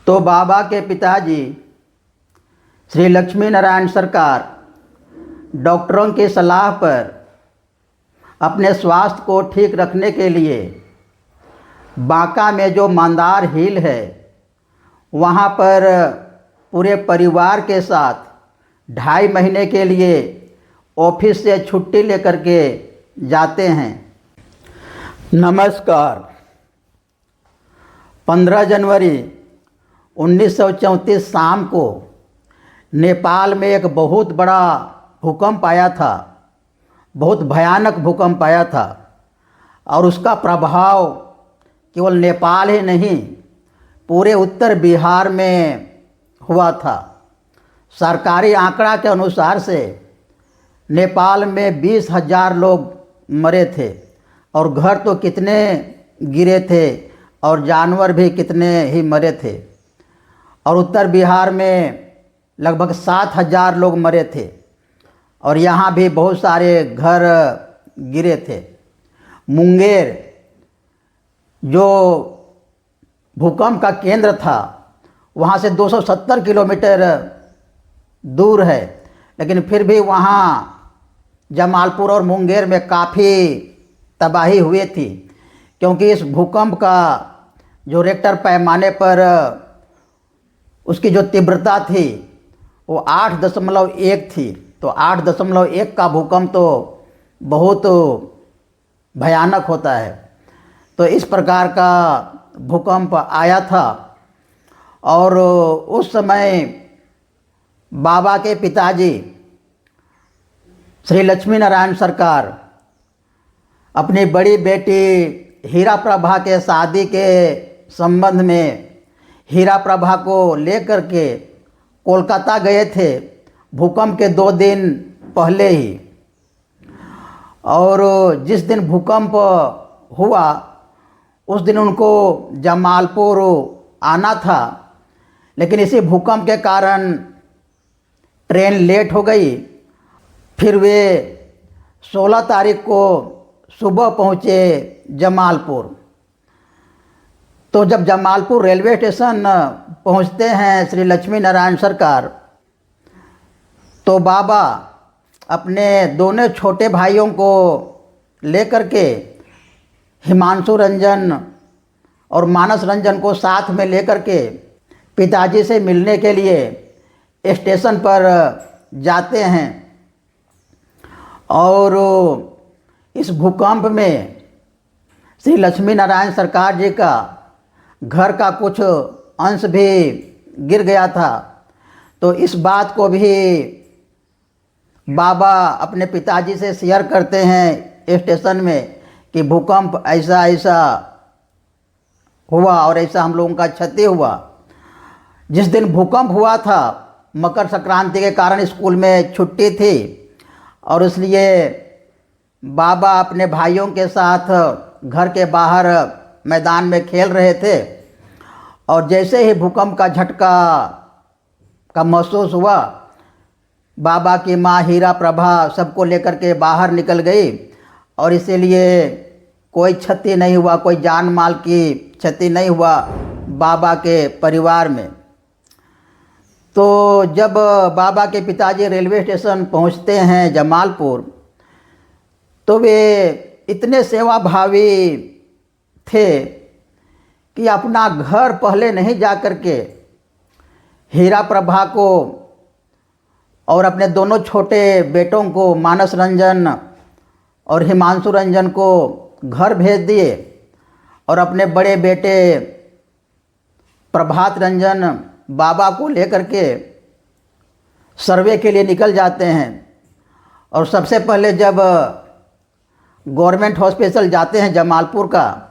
तो बाबा के पिताजी श्री लक्ष्मी नारायण सरकार डॉक्टरों की सलाह पर अपने स्वास्थ्य को ठीक रखने के लिए बांका में जो मंदार हिल है वहाँ पर पूरे परिवार के साथ 2.5 महीने के लिए ऑफिस से छुट्टी लेकर के जाते हैं। नमस्कार। 15 जनवरी 1934 शाम को नेपाल में एक बहुत बड़ा भूकंप आया था, बहुत भयानक भूकंप आया था और उसका प्रभाव केवल नेपाल ही नहीं पूरे उत्तर बिहार में हुआ था। सरकारी आंकड़ा के अनुसार से नेपाल में 20,000 लोग मरे थे और घर तो कितने गिरे थे और जानवर भी कितने ही मरे थे और उत्तर बिहार में लगभग 7,000 लोग मरे थे और यहाँ भी बहुत सारे घर गिरे थे। मुंगेर जो भूकंप का केंद्र था वहाँ से 270 किलोमीटर दूर है, लेकिन फिर भी वहाँ जमालपुर और मुंगेर में काफ़ी तबाही हुई थी, क्योंकि इस भूकंप का जो रेक्टर पैमाने पर उसकी जो तीव्रता थी वो 8.1 थी। तो 8.1 का भूकंप तो बहुत भयानक होता है। तो इस प्रकार का भूकंप आया था और उस समय बाबा के पिताजी श्री लक्ष्मी नारायण सरकार अपनी बड़ी बेटी हीरा प्रभा के शादी के संबंध में हीरा प्रभा को लेकर के कोलकाता गए थे भूकंप के 2 दिन पहले ही। और जिस दिन भूकंप हुआ उस दिन उनको जमालपुर आना था, लेकिन इसी भूकंप के कारण ट्रेन लेट हो गई। फिर वे 16 तारीख को सुबह पहुँचे जमालपुर। तो जब जमालपुर रेलवे स्टेशन पहुँचते हैं श्री लक्ष्मी नारायण सरकार, तो बाबा अपने दोनों छोटे भाइयों को लेकर के हिमांशु रंजन और मानस रंजन को साथ में लेकर के पिताजी से मिलने के लिए स्टेशन पर जाते हैं। और इस भूकंप में श्री लक्ष्मी नारायण सरकार जी का घर का कुछ अंश भी गिर गया था। तो इस बात को भी बाबा अपने पिताजी से शेयर करते हैं स्टेशन में कि भूकंप ऐसा ऐसा हुआ और ऐसा हम लोगों का क्षति हुआ। जिस दिन भूकंप हुआ था मकर संक्रांति के कारण स्कूल में छुट्टी थी और इसलिए बाबा अपने भाइयों के साथ घर के बाहर मैदान में खेल रहे थे और जैसे ही भूकंप का झटका का महसूस हुआ, बाबा की माँ हीरा प्रभा सबको लेकर के बाहर निकल गई और इसीलिए कोई क्षति नहीं हुआ, कोई जान माल की क्षति नहीं हुआ बाबा के परिवार में। तो जब बाबा के पिताजी रेलवे स्टेशन पहुंचते हैं जमालपुर, तो वे इतने सेवाभावी थे कि अपना घर पहले नहीं जा कर के हीरा प्रभा को और अपने दोनों छोटे बेटों को मानस रंजन और हिमांशु रंजन को घर भेज दिए और अपने बड़े बेटे प्रभात रंजन बाबा को लेकर के सर्वे के लिए निकल जाते हैं। और सबसे पहले जब गवर्नमेंट हॉस्पिटल जाते हैं जमालपुर का,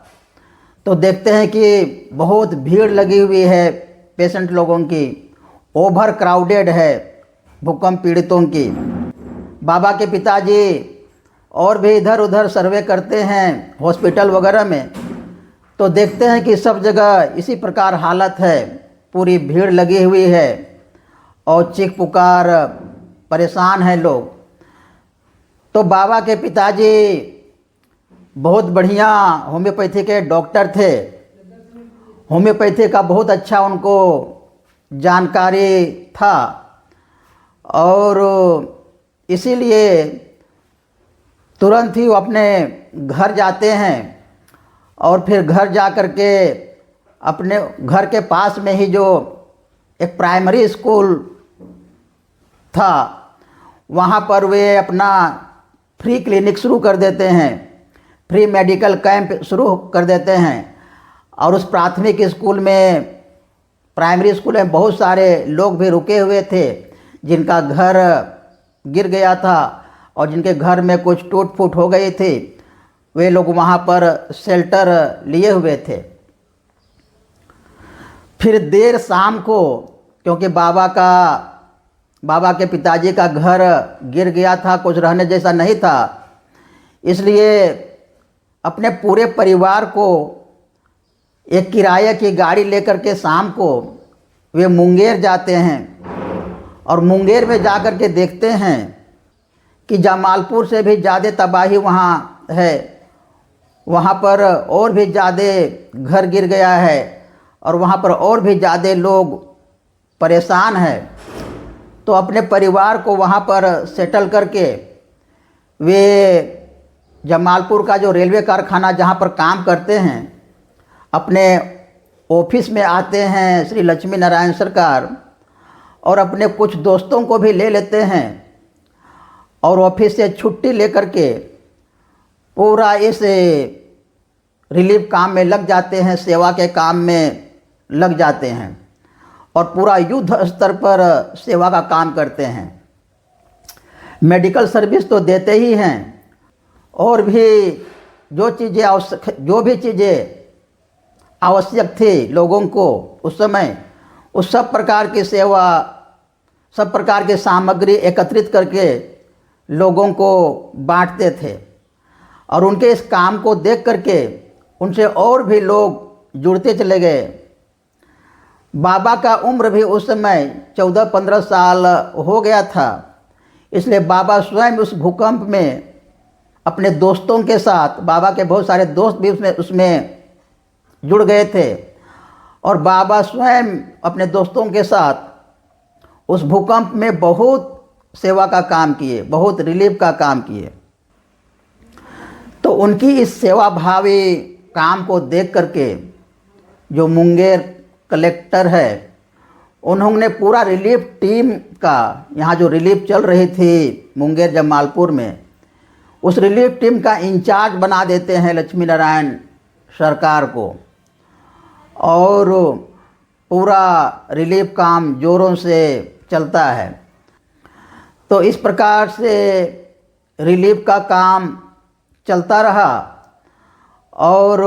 तो देखते हैं कि बहुत भीड़ लगी हुई है पेशेंट लोगों की, ओवर क्राउडेड है भूकंप पीड़ितों की। बाबा के पिताजी और भी इधर उधर सर्वे करते हैं हॉस्पिटल वगैरह में, तो देखते हैं कि सब जगह इसी प्रकार हालत है, पूरी भीड़ लगी हुई है और चीख पुकार परेशान हैं लोग। तो बाबा के पिताजी बहुत बढ़िया होम्योपैथी के डॉक्टर थे। होम्योपैथी का बहुत अच्छा उनको जानकारी था, और इसीलिए तुरंत ही वो अपने घर जाते हैं और फिर घर जा कर के अपने घर के पास में ही जो एक प्राइमरी स्कूल था वहाँ पर वे अपना फ्री क्लिनिक शुरू कर देते हैं, फ्री मेडिकल कैंप शुरू कर देते हैं। और उस प्राथमिक स्कूल में, प्राइमरी स्कूल में बहुत सारे लोग भी रुके हुए थे जिनका घर गिर गया था और जिनके घर में कुछ टूट फूट हो गई थी, वे लोग वहाँ पर शेल्टर लिए हुए थे। फिर देर शाम को, क्योंकि बाबा के पिताजी का घर गिर गया था, कुछ रहने जैसा नहीं था, इसलिए अपने पूरे परिवार को एक किराए की गाड़ी लेकर के शाम को वे मुंगेर जाते हैं। और मुंगेर में जा कर के देखते हैं कि जमालपुर से भी ज़्यादा तबाही वहाँ है, वहाँ पर और भी ज़्यादा घर गिर गया है और वहाँ पर और भी ज़्यादा लोग परेशान हैं। तो अपने परिवार को वहाँ पर सेटल करके वे जमालपुर का जो रेलवे कारखाना जहाँ पर काम करते हैं, अपने ऑफिस में आते हैं श्री लक्ष्मी नारायण सरकार, और अपने कुछ दोस्तों को भी ले लेते हैं और ऑफिस से छुट्टी लेकर के पूरा इस रिलीफ काम में लग जाते हैं, सेवा के काम में लग जाते हैं और पूरा युद्ध स्तर पर सेवा का काम करते हैं। मेडिकल सर्विस तो देते ही हैं, और भी जो भी चीज़ें आवश्यक थी लोगों को उस समय, उस सब प्रकार की सेवा, सब प्रकार की सामग्री एकत्रित करके लोगों को बांटते थे। और उनके इस काम को देख करके उनसे और भी लोग जुड़ते चले गए। बाबा का उम्र भी उस समय 14-15 साल हो गया था, इसलिए बाबा स्वयं उस भूकंप में अपने दोस्तों के साथ, बाबा के बहुत सारे दोस्त भी उसमें जुड़ गए थे, और बाबा स्वयं अपने दोस्तों के साथ उस भूकंप में बहुत सेवा का काम किए, बहुत रिलीफ का काम किए। तो उनकी इस सेवा भावी काम को देख करके जो मुंगेर कलेक्टर है, उन्होंने पूरा रिलीफ टीम का, यहाँ जो रिलीफ चल रही थी मुंगेर जमालपुर में, उस रिलीफ टीम का इंचार्ज बना देते हैं लक्ष्मी नारायण सरकार को, और पूरा रिलीफ काम जोरों से चलता है। तो इस प्रकार से रिलीफ का काम चलता रहा, और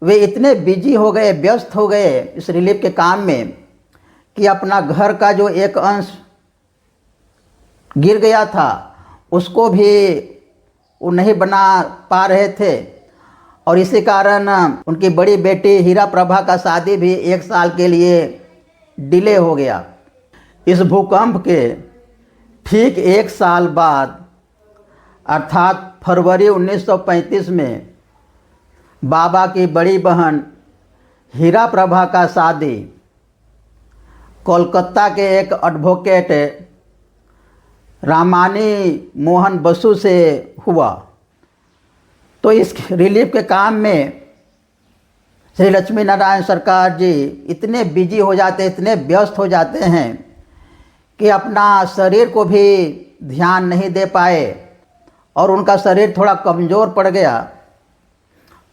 वे इतने बिजी हो गए, व्यस्त हो गए इस रिलीफ के काम में, कि अपना घर का जो एक अंश गिर गया था उसको भी वो नहीं बना पा रहे थे। और इसी कारण उनकी बड़ी बेटी हीरा प्रभा का शादी भी 1 साल के लिए डिले हो गया। इस भूकंप के ठीक 1 साल बाद, अर्थात फरवरी 1935 में बाबा की बड़ी बहन हीरा प्रभा का शादी कोलकाता के एक एडवोकेट रामानी मोहन बसु से हुआ। तो इस रिलीफ के काम में श्री लक्ष्मी नारायण सरकार जी इतने बिजी हो जाते, इतने व्यस्त हो जाते हैं कि अपना शरीर को भी ध्यान नहीं दे पाए, और उनका शरीर थोड़ा कमज़ोर पड़ गया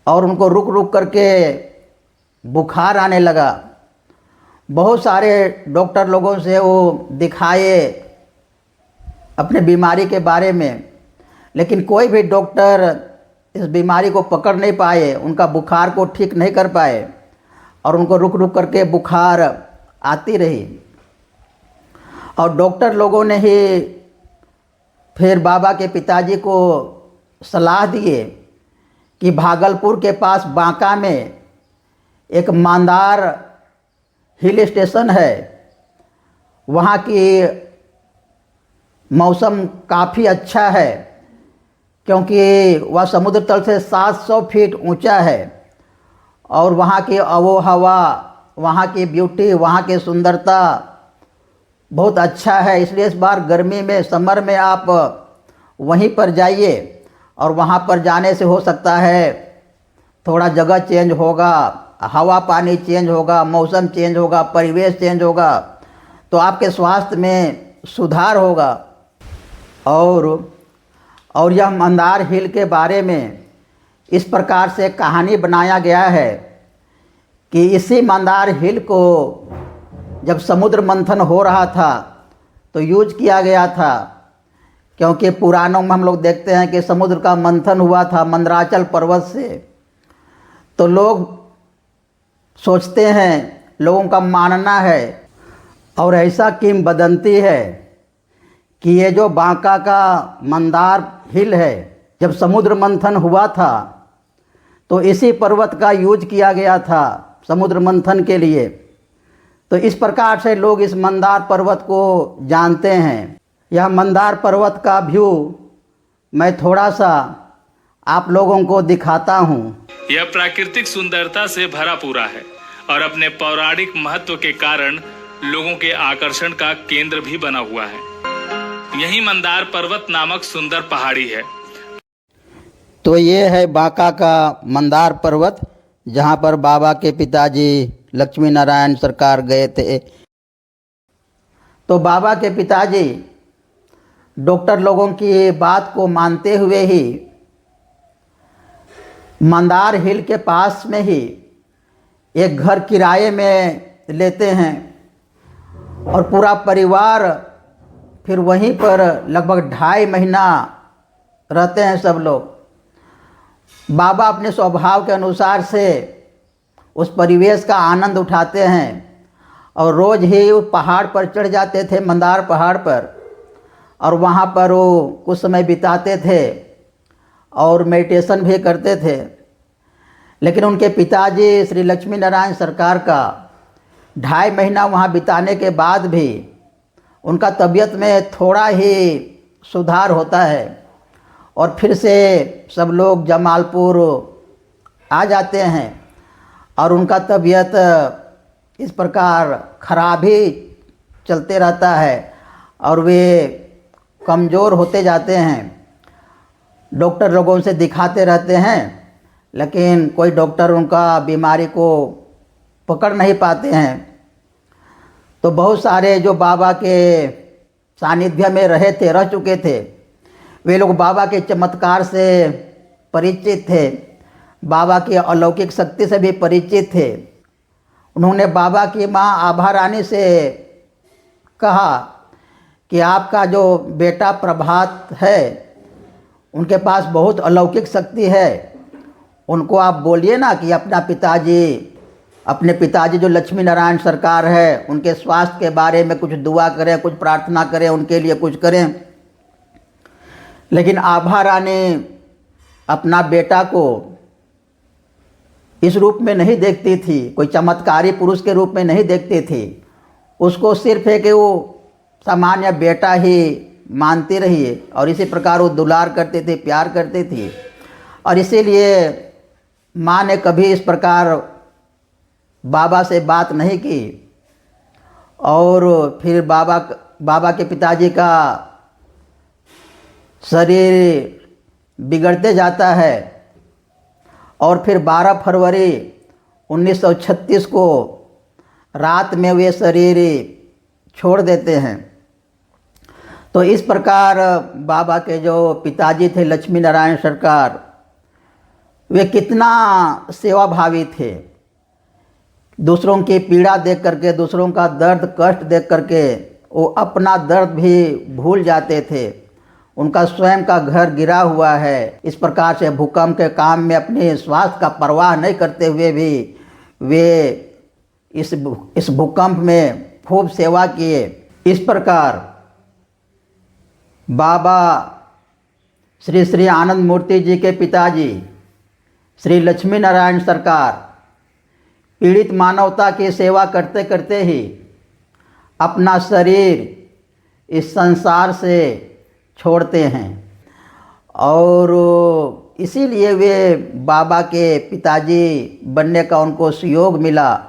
और उनको रुक रुक करके बुखार आने लगा। बहुत सारे डॉक्टर लोगों से वो दिखाए अपने बीमारी के बारे में, लेकिन कोई भी डॉक्टर इस बीमारी को पकड़ नहीं पाए, उनका बुखार को ठीक नहीं कर पाए, और उनको रुक रुक करके बुखार आती रही। और डॉक्टर लोगों ने ही फिर बाबा के पिताजी को सलाह दिए कि भागलपुर के पास बांका में एक मंदार हिल स्टेशन है, वहाँ की मौसम काफ़ी अच्छा है, क्योंकि वह समुद्र तल से 700 फीट ऊंचा है, और वहाँ की आबो हवा, वहाँ की ब्यूटी, वहाँ की सुंदरता बहुत अच्छा है। इसलिए इस बार गर्मी में, समर में आप वहीं पर जाइए और वहाँ पर जाने से हो सकता है थोड़ा जगह चेंज होगा, हवा पानी चेंज होगा, मौसम चेंज होगा, परिवेश चेंज होगा, तो आपके स्वास्थ्य में सुधार होगा। और यह मंदार हिल के बारे में इस प्रकार से कहानी बनाया गया है कि इसी मंदार हिल को जब समुद्र मंथन हो रहा था तो यूज किया गया था, क्योंकि पुराणों में हम लोग देखते हैं कि समुद्र का मंथन हुआ था मंदराचल पर्वत से। तो लोग सोचते हैं, लोगों का मानना है और ऐसा किंवदंती है कि ये जो बांका का मंदार हिल है, जब समुद्र मंथन हुआ था तो इसी पर्वत का यूज किया गया था समुद्र मंथन के लिए। तो इस प्रकार से लोग इस मंदार पर्वत को जानते हैं। यह मंदार पर्वत का व्यू मैं थोड़ा सा आप लोगों को दिखाता हूँ। यह प्राकृतिक सुंदरता से भरा पूरा है और अपने पौराणिक महत्व के कारण लोगों के आकर्षण का केंद्र भी बना हुआ है। यही मंदार पर्वत नामक सुंदर पहाड़ी है। तो ये है बांका का मंदार पर्वत, जहाँ पर बाबा के पिताजी लक्ष्मी नारायण सरकार गए थे। तो बाबा के पिताजी डॉक्टर लोगों की बात को मानते हुए ही मंदार हिल के पास में ही एक घर किराए में लेते हैं और पूरा परिवार फिर वहीं पर लगभग 2.5 महीना रहते हैं सब लोग। बाबा अपने स्वभाव के अनुसार से उस परिवेश का आनंद उठाते हैं और रोज़ ही उस पहाड़ पर चढ़ जाते थे, मंदार पहाड़ पर, और वहाँ पर वो कुछ समय बिताते थे और मेडिटेशन भी करते थे। लेकिन उनके पिताजी श्री लक्ष्मी नारायण सरकार का 2.5 महीना वहाँ बिताने के बाद भी उनका तबीयत में थोड़ा ही सुधार होता है और फिर से सब लोग जमालपुर आ जाते हैं और उनका तबीयत इस प्रकार खराब ही चलते रहता है और वे कमज़ोर होते जाते हैं। डॉक्टर लोगों से दिखाते रहते हैं, लेकिन कोई डॉक्टर उनका बीमारी को पकड़ नहीं पाते हैं। तो बहुत सारे जो बाबा के सानिध्य में रह चुके थे, वे लोग बाबा के चमत्कार से परिचित थे, बाबा की अलौकिक शक्ति से भी परिचित थे। उन्होंने बाबा की माँ आभा रानी से कहा कि आपका जो बेटा प्रभात है, उनके पास बहुत अलौकिक शक्ति है, उनको आप बोलिए ना कि अपने पिताजी जो लक्ष्मी नारायण सरकार है, उनके स्वास्थ्य के बारे में कुछ दुआ करें, कुछ प्रार्थना करें, उनके लिए कुछ करें। लेकिन आभा रानी अपना बेटा को इस रूप में नहीं देखती थी, कोई चमत्कारी पुरुष के रूप में नहीं देखती थी। उसको सिर्फ है कि वो सामान्य बेटा ही मानती रही और इसी प्रकार वो दुलार करते थे, प्यार करती थी। और इसीलिए माँ ने कभी इस प्रकार बाबा से बात नहीं की। और फिर बाबा के पिताजी का शरीर बिगड़ते जाता है और फिर 12 फरवरी 1936 को रात में वे शरीर छोड़ देते हैं। तो इस प्रकार बाबा के जो पिताजी थे लक्ष्मी नारायण सरकार, वे कितना सेवाभावी थे। दूसरों की पीड़ा देख करके, दूसरों का दर्द कष्ट देख करके वो अपना दर्द भी भूल जाते थे। उनका स्वयं का घर गिरा हुआ है, इस प्रकार से भूकंप के काम में अपने स्वास्थ्य का परवाह नहीं करते हुए भी वे इस भूकंप में खूब सेवा किए। इस प्रकार बाबा श्री श्री आनंद मूर्ति जी के पिताजी श्री लक्ष्मी नारायण सरकार पीड़ित मानवता की सेवा करते करते ही अपना शरीर इस संसार से छोड़ते हैं। और इसीलिए वे बाबा के पिताजी बनने का उनको सुयोग मिला।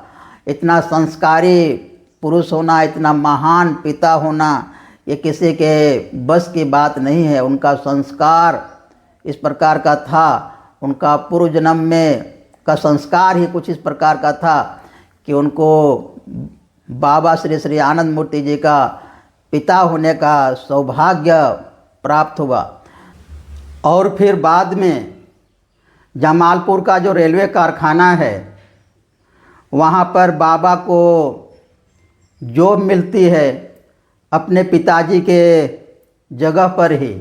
इतना संस्कारी पुरुष होना, इतना महान पिता होना, ये किसी के बस की बात नहीं है। उनका संस्कार इस प्रकार का था, उनका पूर्व जन्म में का संस्कार ही कुछ इस प्रकार का था कि उनको बाबा श्री श्री आनंद मूर्ति जी का पिता होने का सौभाग्य प्राप्त हुआ। और फिर बाद में जमालपुर का जो रेलवे कारखाना है, वहाँ पर बाबा को जॉब मिलती है अपने पिताजी के जगह पर ही।